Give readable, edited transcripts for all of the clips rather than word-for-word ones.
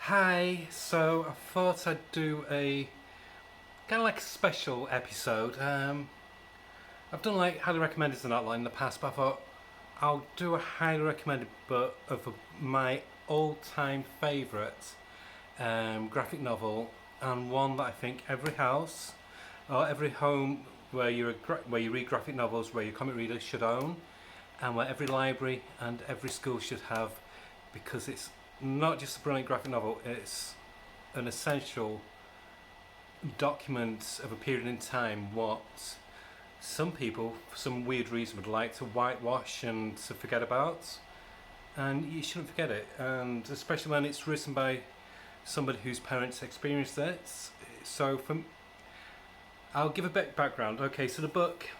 Hi, so I thought I'd do a kind of like a special episode. I've done like highly recommended and outline in the past, but I thought I'll do a highly recommended but of my all-time favourite graphic novel, and one that I think every house or every home where you read graphic novels, where your comic readers should own, and where every library and every school should have, because it's not just a brilliant graphic novel, it's an essential document of a period in time what some people, for some weird reason, would like to whitewash and to forget about. And you shouldn't forget it, and especially when it's written by somebody whose parents experienced it. So, I'll give a bit background. Okay, so the book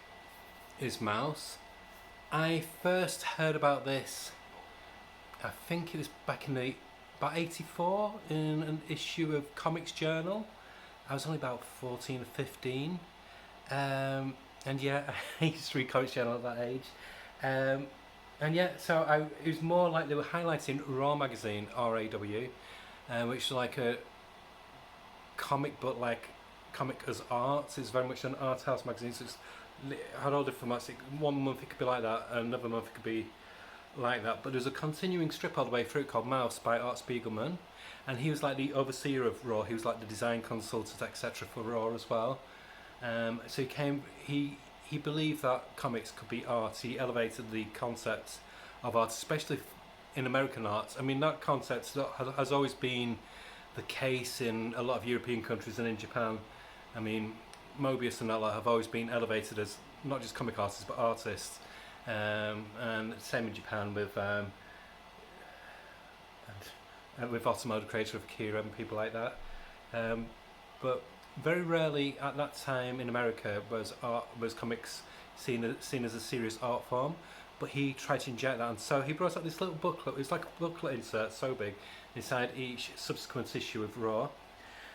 is Mouse. I first heard about this, I think it was back in about '84 in an issue of Comics Journal. I was only about 14 or 15. And yeah, I used to read Comics Journal at that age. Um, and yeah, it was more like they were highlighting Raw magazine, RAW, which is like a comic book, like comic as art. It's very much an art house magazine. So it had all different formats. One month it could be like that, another month it could be like that. But there's a continuing strip all the way through called Mouse by Art Spiegelman, and he was like the overseer of Raw. He was like the design consultant, etc., for Raw as well. So he believed that comics could be art. He elevated the concept of art, especially in American art. I mean, that concept has always been the case in a lot of European countries and in Japan. I mean, Mobius and all that have always been elevated as not just comic artists but artists. And same in Japan with Otomo, the creator of Akira, and people like that. But very rarely at that time in America was comics seen as a serious art form. But he tried to inject that, and so he brought out this little booklet. It was like a booklet insert, so big, inside each subsequent issue of Raw.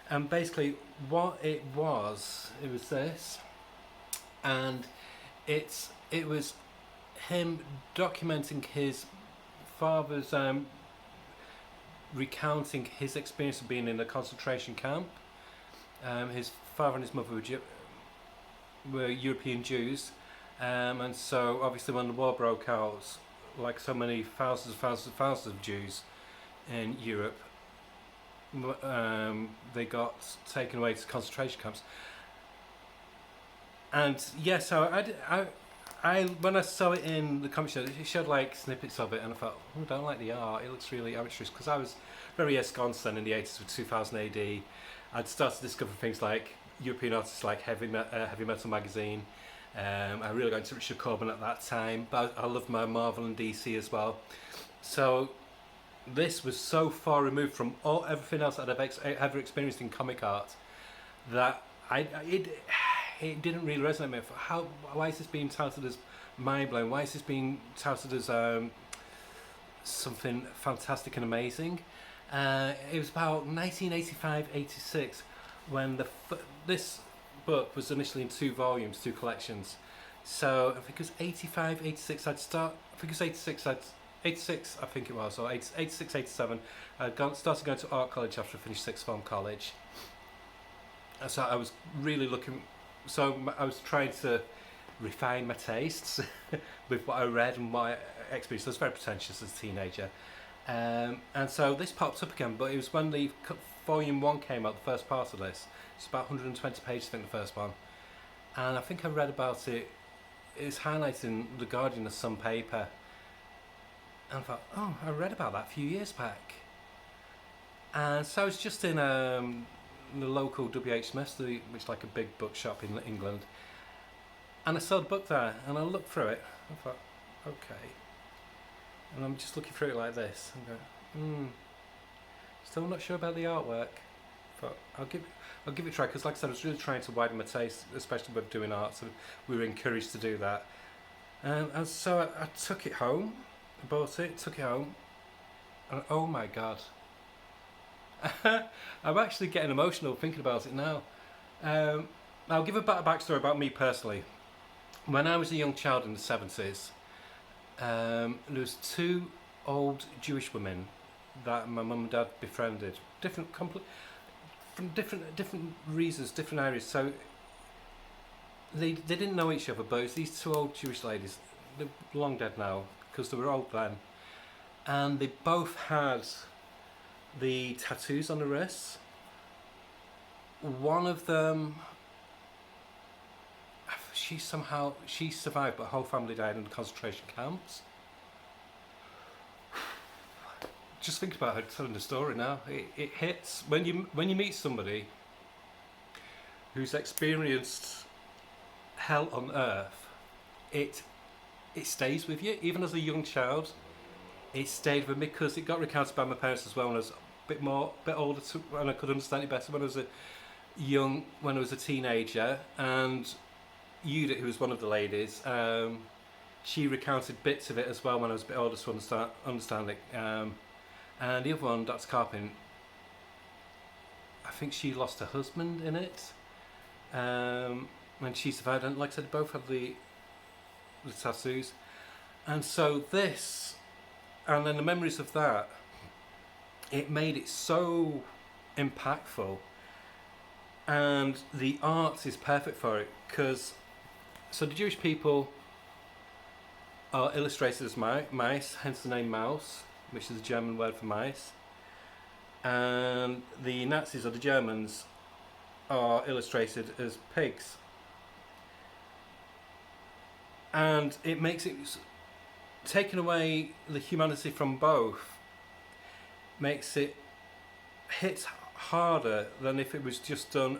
And basically, what it was this, and it was him documenting his father's recounting his experience of being in a concentration camp. His father and his mother were European Jews, and so obviously when the war broke out, like so many thousands of Jews in Europe, they got taken away to concentration camps. And yeah, so I when I saw it in the comic show, it showed like snippets of it, and I thought, oh, I don't like the art. It looks really amateurish, because I was very ensconced then in the 80s with 2000 AD. I'd started to discover things like European artists like Heavy Metal magazine. I really got into Richard Corbin at that time, but I loved my Marvel and DC as well. So this was so far removed from everything else that I've ever experienced in comic art that it didn't really resonate with me. Why is this being touted as mind blowing? Why is this being touted as something fantastic and amazing? It was about 1985-86 when this book was initially in two volumes, two collections. So I think it was 85-86. I think it was 86. 86, I think it was, or 86, 87. Started going to art college after I finished sixth form college. So I was really looking. So I was trying to refine my tastes with what I read and what I experienced. I was very pretentious as a teenager. And so this popped up again, but it was when the volume 1 came out, the first part of this. It's about 120 pages, I think, the first one. And I think I read about it. It's highlighted in The Guardian as some paper. And I thought, oh, I read about that a few years back. And so I was just in the local WH Smith's, which is like a big bookshop in England. And I saw the book there, and I looked through it. I thought, okay. And I'm just looking through it like this and go, still not sure about the artwork. But I'll give it a try, because like I said, I was really trying to widen my taste, especially with doing art, so we were encouraged to do that. And so I took it home, I bought it, took it home, and oh my god. I'm actually getting emotional thinking about it now. I'll give a backstory about me personally. When I was a young child in the 70s, there was two old Jewish women that my mum and dad befriended, from different reasons, different areas. So they didn't know each other, but it was these two old Jewish ladies. They're long dead now because they were old then, and they both had the tattoos on the wrists. One of them, she survived, but her whole family died in the concentration camps. Just think about her telling the story now. It hits when you meet somebody who's experienced hell on earth. It stays with you, even as a young child. It stayed with me because it got recounted by my parents as well when I was a bit older, and I could understand it better when I was a teenager. And Judith, who was one of the ladies, she recounted bits of it as well when I was a bit older to understand it. And the other one, Dr. Carpin, I think she lost her husband in it. When she survived, and like I said, both had the tattoos. And so this, and then the memories of that, it made it so impactful. And the art is perfect for it, because so the Jewish people are illustrated as mice, hence the name mouse, which is a German word for mice. And the Nazis, or the Germans, are illustrated as pigs. And it makes it, taking away the humanity from both, makes it hit harder than if it was just done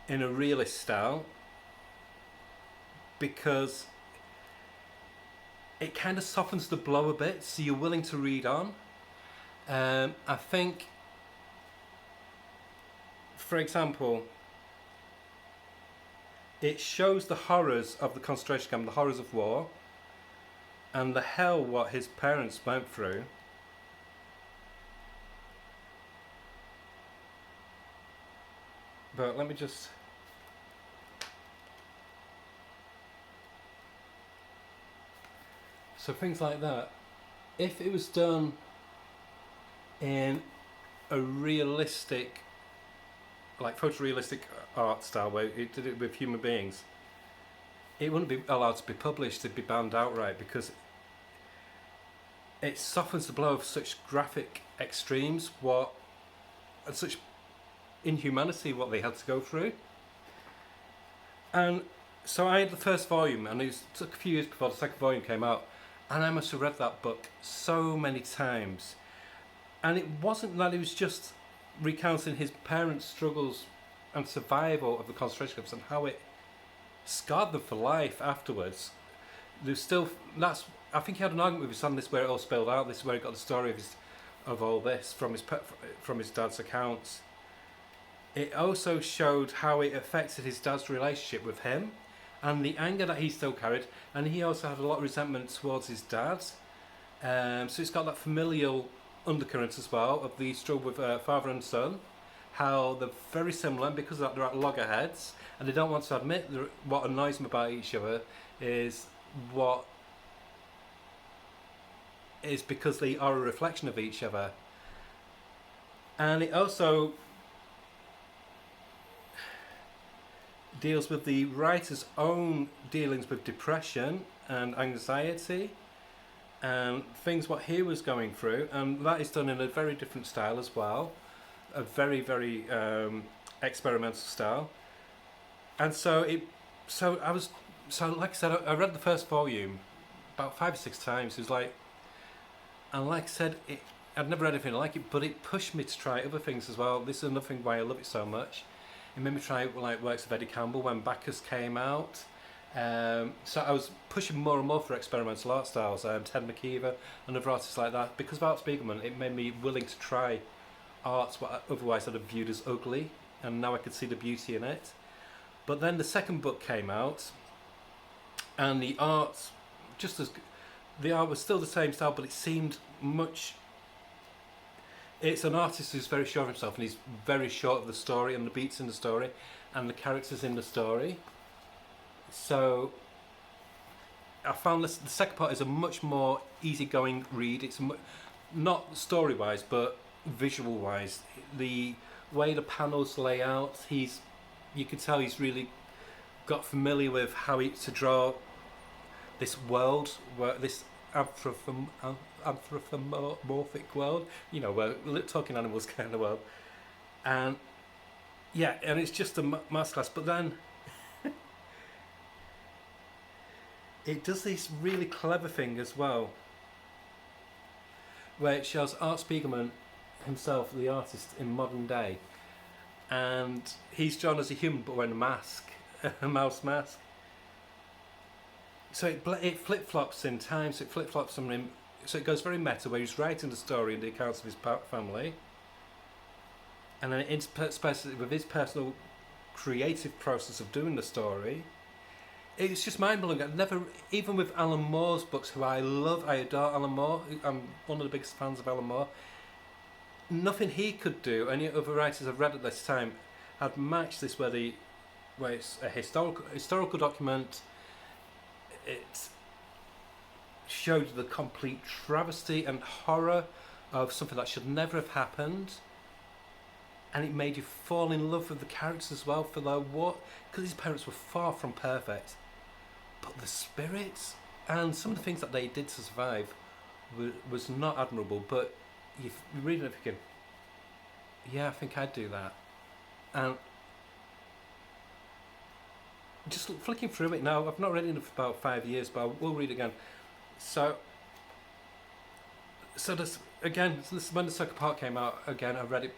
in a realist style, because it kind of softens the blow a bit, so you're willing to read on. I think, for example, it shows the horrors of the concentration camp, the horrors of war, and the hell what his parents went through. But let me just... So things like that, if it was done in a realistic, like photorealistic art style, where it did it with human beings, it wouldn't be allowed to be published, it'd be banned outright, because it softens the blow of such graphic extremes, and such inhumanity what they had to go through. And so I had the first volume, and it took a few years before the second volume came out, and I must have read that book so many times. And it wasn't that he was just recounting his parents' struggles and survival of the concentration camps and how it scarred them for life afterwards. There's still, I think he had an argument with his son. This is where it all spilled out. This is where he got the story of all this from his dad's accounts. It also showed how it affected his dad's relationship with him, and the anger that he still carried, and he also had a lot of resentment towards his dad. So it's got that familial undercurrent as well of the struggle with father and son, how they're very similar, and because of that they're at loggerheads, and they don't want to admit what annoys them about each other is because they are a reflection of each other. And it also deals with the writer's own dealings with depression and anxiety and things what he was going through, and that is done in a very different style as well, a very, very experimental style. And like I said, I read the first volume about 5 or 6 times. It was like, and like I said, I'd never read anything like it, but it pushed me to try other things as well. This is another thing why I love it so much. It made me try like works of Eddie Campbell when Bacchus came out. So I was pushing more and more for experimental art styles, Ted McKeever and other artists like that. Because of Art Spiegelman, it made me willing to try arts what otherwise I'd have viewed as ugly, and now I could see the beauty in it. But then the second book came out, and the art was still the same style, but it seemed much... It's an artist who's very sure of himself, and he's very sure of the story and the beats in the story and the characters in the story. So I found the second part is a much more easygoing read. It's not story wise, but visual wise. The way the panels lay out, you could tell he's really got familiar with to draw this world, this anthropomorphic world, where talking animals kind of world, and yeah, and it's just a masterclass. But then it does this really clever thing as well, where it shows Art Spiegelman himself, the artist in modern day, and he's drawn as a human but wearing a mask, a mouse mask. So it flip flops in time. So it flip flops on him. So it goes very meta, where he's writing the story and the accounts of his family, and then it intersperses it with his personal creative process of doing the story. It's just mind blowing. I've never, even with Alan Moore's books, who I love, I adore Alan Moore. I'm one of the biggest fans of Alan Moore. Nothing he could do, any other writers I've read at this time, had matched this. Where it's a historical document. It showed the complete travesty and horror of something that should never have happened, and it made you fall in love with the characters as well, for their because his parents were far from perfect, but the spirits and some of the things that they did to survive was not admirable. But you read it thinking, yeah, I think I'd do that. And just flicking through it now, I've not read it for about 5 years, but I will read it again. So this again, when the second part came out again, I read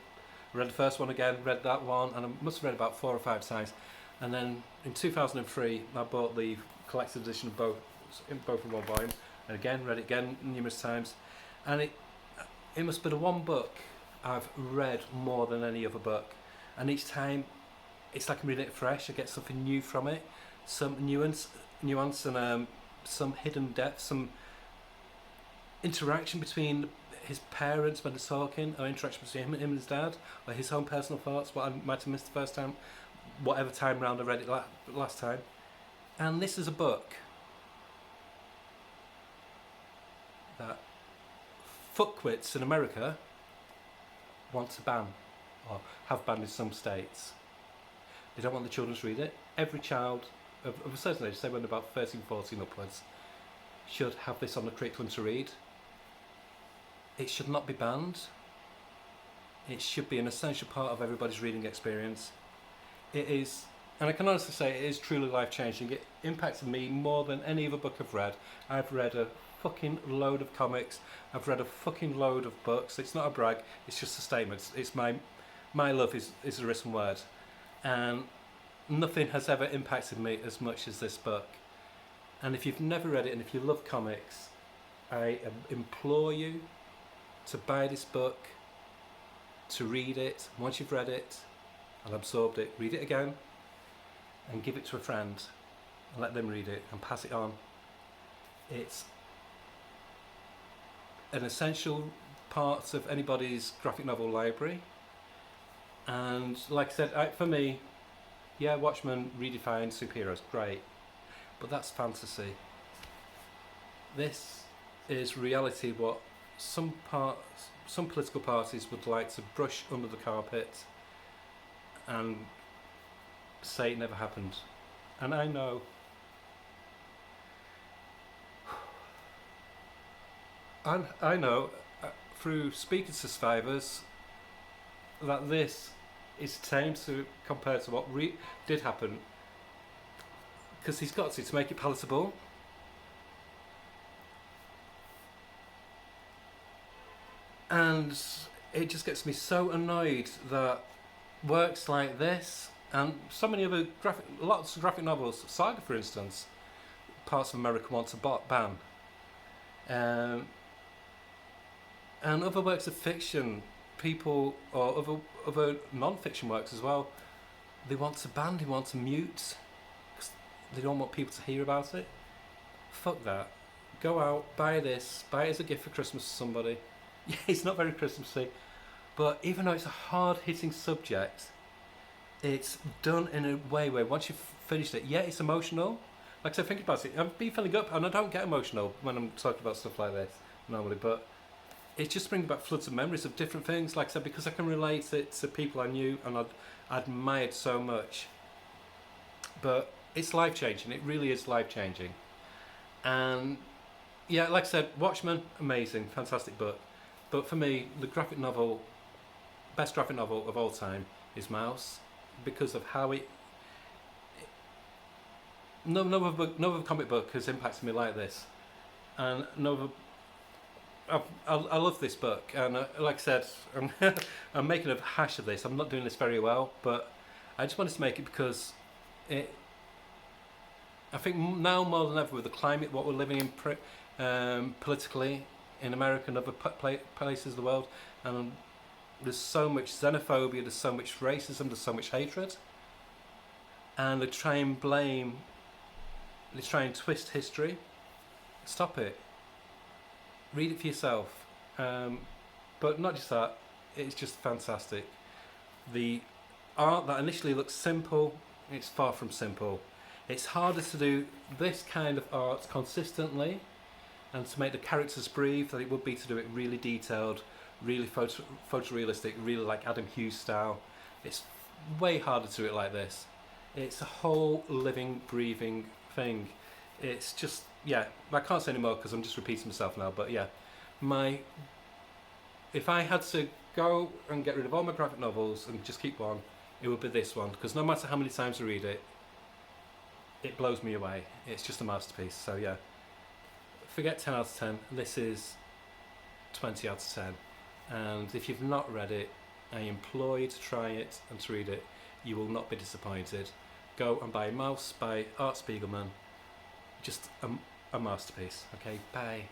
the first one again, read that one, and I must have read about 4 or 5 times. And then in 2003, I bought the collector's edition of both in one volume, and again read it again numerous times. And it must be the one book I've read more than any other book, and each time it's like I'm reading it fresh. I get something new from it, some nuance, and some hidden depth, some interaction between his parents when they're talking, or interaction between him and his dad, or his own personal thoughts, what I might have missed the first time, whatever time round I read it last time. And this is a book that fuckwits in America want to ban, or have banned in some states. They don't want the children to read it. Every child of a certain age, say when about 13, 14 upwards, should have this on the curriculum to read. It should not be banned. It should be an essential part of everybody's reading experience. It is, and I can honestly say it is truly life-changing. It impacted me more than any other book I've read. I've read a fucking load of comics. I've read a fucking load of books. It's not a brag, it's just a statement. It's my love is a written word. And nothing has ever impacted me as much as this book. And if you've never read it, and if you love comics, I implore you to buy this book, to read it. Once you've read it and absorbed it, read it again and give it to a friend and let them read it and pass it on. It's an essential part of anybody's graphic novel library. And like I said, for me, yeah, Watchmen redefined superheroes, great, but that's fantasy. This is reality, what some political parties would like to brush under the carpet and say it never happened. And I know through speaking to survivors that this is tame compared to what did happen, because he's got to make it palatable. And it just gets me so annoyed that works like this and so many other lots of graphic novels, Saga for instance, parts of America want to ban, and other works of fiction, people, or other non-fiction works as well, they want to ban, they want to mute, because they don't want people to hear about it. Fuck that. Go out, buy this, buy it as a gift for Christmas to somebody. Yeah, it's not very Christmassy, but even though it's a hard-hitting subject, it's done in a way where once you've finished it, yeah, it's emotional. Like I said, think about it. I've been feeling up, and I don't get emotional when I'm talking about stuff like this normally, but it just brings back floods of memories of different things. Like I said, because I can relate it to people I knew and I'd admired so much. But it's life changing. It really is life changing. And yeah, like I said, Watchmen, amazing, fantastic book. But for me, the graphic novel, best graphic novel of all time, is Mouse, because of how it. No other comic book has impacted me like this, and no other. I love this book, and like I said, I'm making a hash of this. I'm not doing this very well, but I just wanted to make it because it. I think now more than ever, with the climate, what we're living in politically in America and other places of the world, and there's so much xenophobia, there's so much racism, there's so much hatred, and they try and blame, they try and twist history. Stop it. Read it for yourself. But not just that, it's just fantastic. The art that initially looks simple, it's far from simple. It's harder to do this kind of art consistently and to make the characters breathe than it would be to do it really detailed, really photorealistic, really like Adam Hughes style. It's way harder to do it like this. It's a whole living, breathing thing. It's just, yeah, I can't say anymore because I'm just repeating myself now, but yeah, if I had to go and get rid of all my graphic novels and just keep one, it would be this one, because no matter how many times I read it, it blows me away. It's just a masterpiece. So yeah, forget 10 out of 10. This is 20 out of 10. And if you've not read it, I implore you to try it and to read it. You will not be disappointed. Go and buy Mouse by Art Spiegelman. Just a masterpiece. Okay, bye.